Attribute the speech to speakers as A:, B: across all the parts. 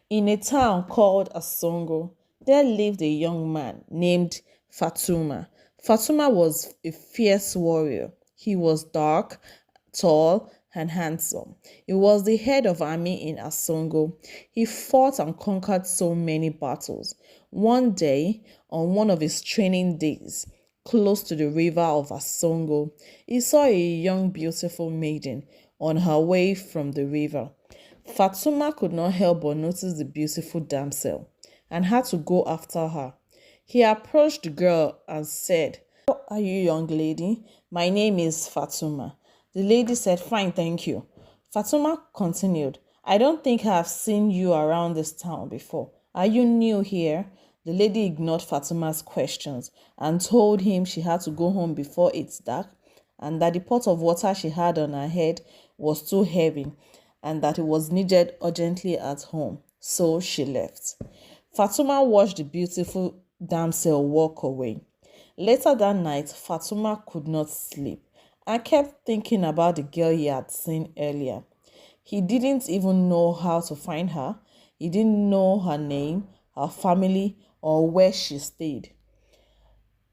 A: In a town called Asongo, there lived a young man named Fatuma. Fatuma was a fierce warrior. He was dark, tall, and handsome. He was the head of army in Asongo. He fought and conquered so many battles. One day, on one of his training days, close to the river of Asongo, he saw a young beautiful maiden on her way from the river. Fatuma could not help but notice the beautiful damsel and had to go after her. He approached the girl and said, "How are you, young lady? My name is Fatuma." The lady said, "Fine, thank you." Fatuma continued, "I don't think I have seen you around this town before. Are you new here?" The lady ignored Fatuma's questions and told him she had to go home before it's dark and that the pot of water she had on her head was too heavy and that it was needed urgently at home. So she left. Fatuma watched the beautiful damsel walk away. Later that night, Fatuma could not sleep and kept thinking about the girl he had seen earlier. He didn't even know how to find her. He didn't know her name, her family, or where she stayed.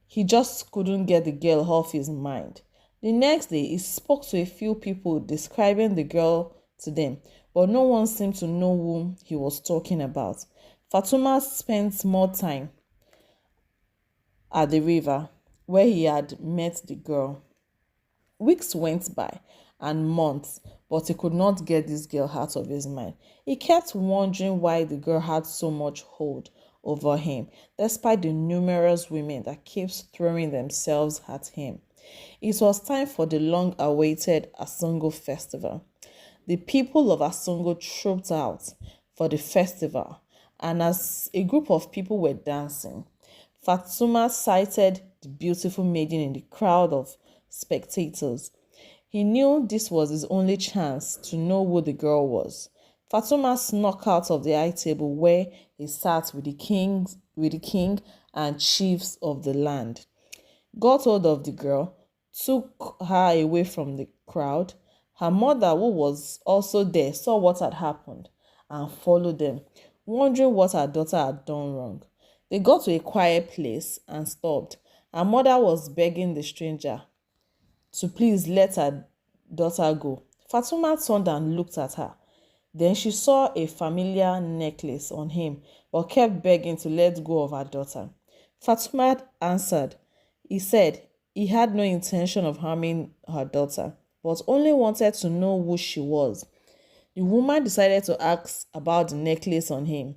A: He just couldn't get the girl off his mind. The next day, he spoke to a few people describing the girl to them, but no one seemed to know whom he was talking about. Fatuma spent more time at the river where he had met the girl. Weeks went by and months, but he could not get this girl out of his mind. He kept wondering why the girl had so much hold over him, despite the numerous women that kept throwing themselves at him. It was time for the long-awaited Asongo festival. The people of Asongo trooped out for the festival, and as a group of people were dancing, Fatuma sighted the beautiful maiden in the crowd of spectators. He knew this was his only chance to know who the girl was. Fatuma snuck out of the high table where he sat with the king and chiefs of the land. Got hold of the girl, took her away from the crowd. Her mother, who was also there, saw what had happened and followed them, wondering what her daughter had done wrong. They got to a quiet place and stopped. Her mother was begging the stranger to please let her daughter go. Fatuma turned and looked at her. Then she saw a familiar necklace on him, but kept begging to let go of her daughter. Fatuma answered. He said he had no intention of harming her daughter, but only wanted to know who she was. The woman decided to ask about the necklace on him.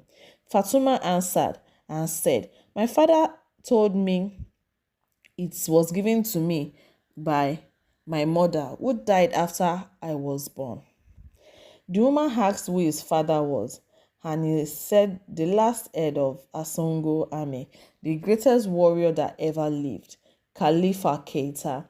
A: Fatuma answered and said, "My father told me it was given to me by my mother, who died after I was born." The woman asked who his father was, and he said the last head of Asongo army, the greatest warrior that ever lived, Khalifa Keita.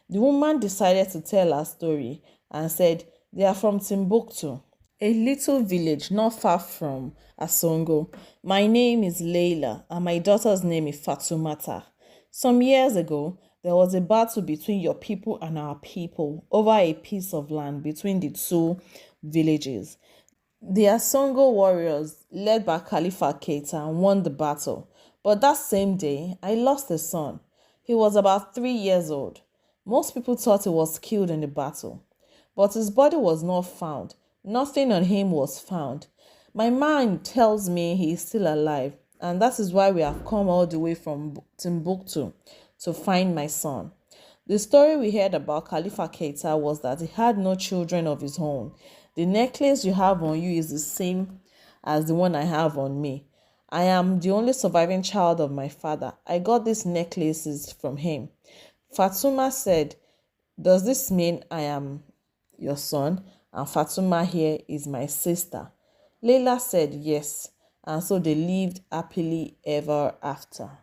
A: The woman decided to tell her story and said they are from Timbuktu, a little village not far from Asongo. "My name is Leila and my daughter's name is Fatumata. Some years ago, there was a battle between your people and our people over a piece of land between the two villages. The Asongo warriors, led by Khalifa Keita, won the battle. But that same day, I lost a son. He was about 3 years old. Most people thought he was killed in the battle, but his body was not found. Nothing on him was found. My mind tells me he is still alive, and that is why we have come all the way from Timbuktu to find my son." The story we heard about Khalifa Keita was that he had no children of his own. The necklace you have on you is the same as the one I have on me. I am the only surviving child of my father. I got these necklaces from him. Fatuma said, "Does this mean I am your son and Fatuma here is my sister?" Leila said yes, and so they lived happily ever after.